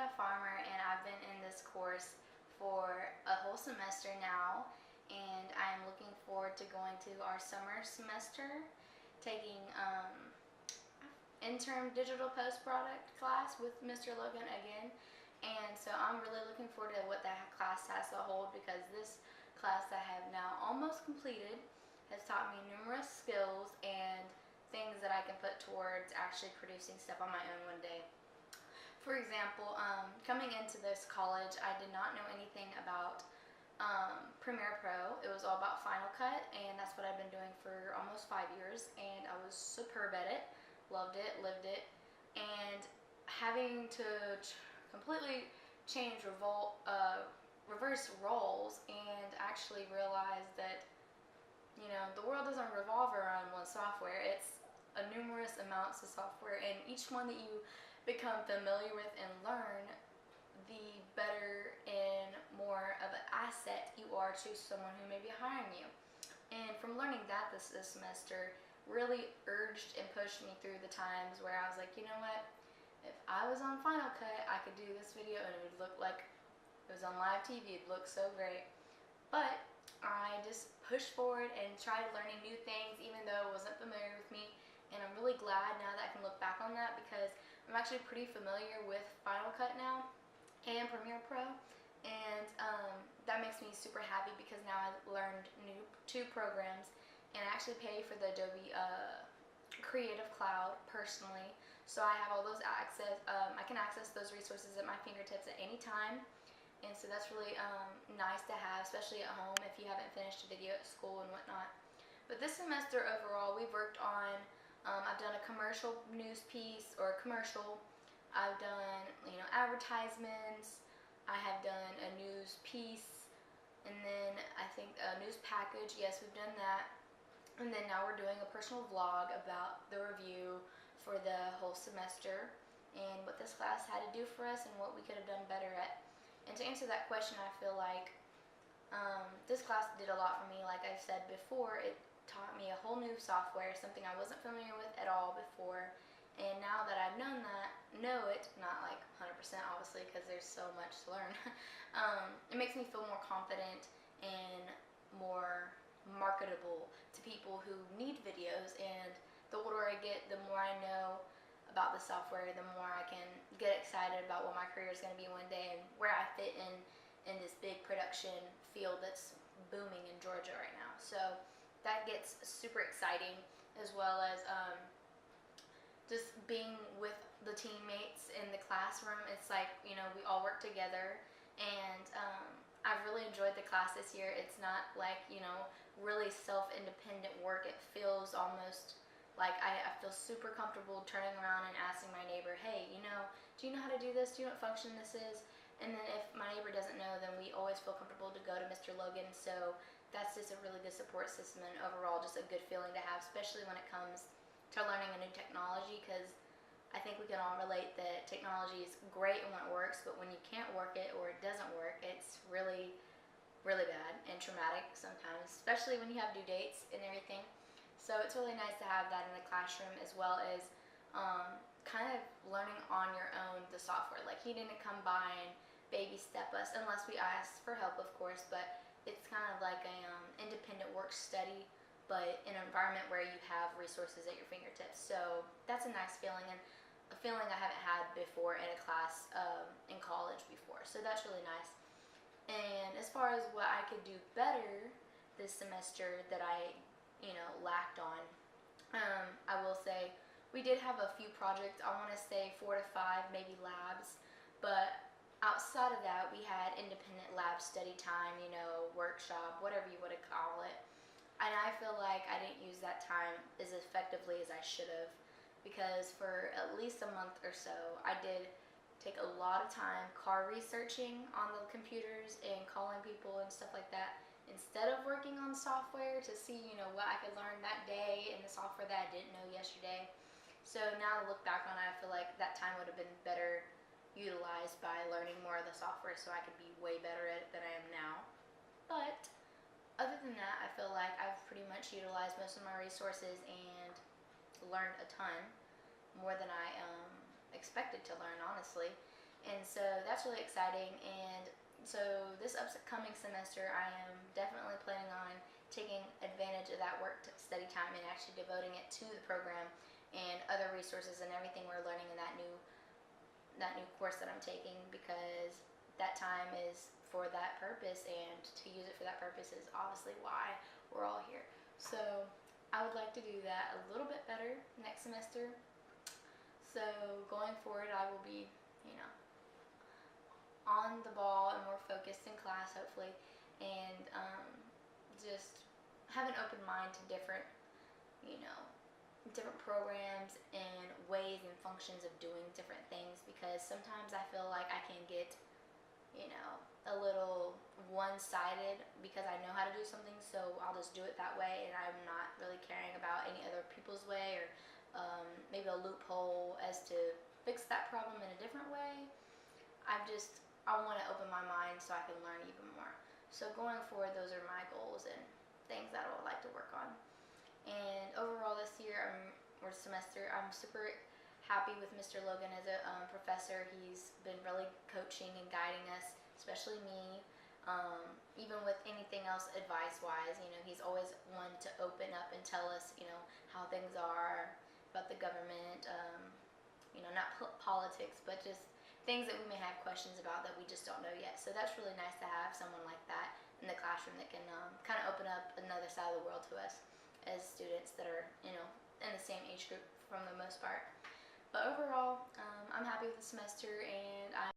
a farmer, and I've been in this course for a whole semester now, and I am looking forward to going to our summer semester, taking intern digital post product class with Mr. Logan again. And so I'm really looking forward to what that class has to hold, because this class I have now almost completed has taught me numerous skills and things that I can put towards actually producing stuff on my own one day. For example, coming into this college, I did not know anything about Premiere Pro. It was all about Final Cut, and that's what I've been doing for almost 5 years, and I was superb at it, loved it, lived it, and having to completely change reverse roles and actually realize that, you know, the world doesn't revolve around one software. It's a numerous amounts of software, and each one that you become familiar with and learn, the better and more of an asset you are to someone who may be hiring you. And from learning that this semester really urged and pushed me through the times where I was like, you know what, if I was on Final Cut, I could do this video and it would look like it was on live TV. It'd look so great. But I just pushed forward and tried learning new things, even though it wasn't familiar with me. And I'm really glad now that I can look back on that, because I'm actually pretty familiar with Final Cut now and Premiere Pro. And that makes me super happy, because now I've learned two programs, and I actually pay for the Adobe Creative Cloud personally. So I have all those access. I can access those resources at my fingertips at any time. And so that's really nice to have, especially at home if you haven't finished a video at school and whatnot. But this semester overall, we've worked on, I've done a commercial news piece or a commercial. I've done, advertisements. I have done a news piece, and then I think a news package. Yes, we've done that. And then now we're doing a personal vlog about the review for the whole semester and what this class had to do for us and what we could have done better at. And to answer that question, I feel like this class did a lot for me. Like I said before, it taught me a whole new software, something I wasn't familiar with at all before. And now that I've know it, not like 100% obviously, because there's so much to learn, it makes me feel more confident and more marketable to people who need videos. And the older I get, the more I know about the software, the more I can get excited about what my career is going to be one day and where I fit in this big production field that's booming in Georgia right now. So that gets super exciting, as well as just being with the teammates in the classroom. It's like, we all work together, and I've really enjoyed the class this year. It's not like, really self-independent work. It feels almost like I feel super comfortable turning around and asking my neighbor, hey, do you know how to do this? Do you know what function this is? And then if my neighbor doesn't know, then we always feel comfortable to go to Mr. Logan. So that's just a really good support system, and overall just a good feeling to have, especially when it comes to learning a new technology, because I think we can all relate that technology is great when it works, but when you can't work it or it doesn't work, it's really, really bad and traumatic sometimes, especially when you have due dates and everything. So it's really nice to have that in the classroom, as well as kind of learning on your own the software. Like, he didn't come by and baby step us, unless we asked for help, of course, but it's kind of like a independent work study, but in an environment where you have resources at your fingertips. So that's a nice feeling, and a feeling I haven't had before in a class in college before. So that's really nice. And as far as what I could do better this semester that I lacked on, I will say we did have a few projects. I want to say 4 to 5 maybe labs, but outside of that, we had independent lab study time, workshop, whatever you want to call it. And I feel like I didn't use that time as effectively as I should have, because for at least a month or so, I did take a lot of time car researching on the computers and calling people and stuff like that, instead of working on software to see, what I could learn that day in the software that I didn't know yesterday. So now to look back on it, I feel like that time would have been better utilized by learning more of the software, so I could be way better at it than I am now. But other than that, I feel like I've pretty much utilized most of my resources and learned a ton, more than I expected to learn, honestly. And so that's really exciting. And so this upcoming semester, I am definitely planning on taking advantage of that work study time and actually devoting it to the program and other resources and everything we're learning in that new course that I'm taking, because that time is for that purpose, and to use it for that purpose is obviously why we're all here. So I would like to do that a little bit better next semester. So going forward, I will be, you know, on the ball and more focused in class, hopefully, and just have an open mind to different, you know, different programs and ways and functions of doing different things, because sometimes I feel like I can get, you know, a little one-sided because I know how to do something, so I'll just do it that way, and I'm not really caring about any other people's way, or maybe a loophole as to fix that problem in a different way. I want to open my mind so I can learn even more. So going forward, those are my goals and things that I would like to work on. And overall this year, or semester, I'm super happy with Mr. Logan as a professor. He's been really coaching and guiding us, especially me. Even with anything else advice-wise, you know, he's always one to open up and tell us, you know, how things are about the government, you know, not politics, but just things that we may have questions about that we just don't know yet. So that's really nice to have someone like that in the classroom that can kind of open up another side of the world to us as students that are, you know, in the same age group for the most part. But overall, I'm happy with the semester, and I'm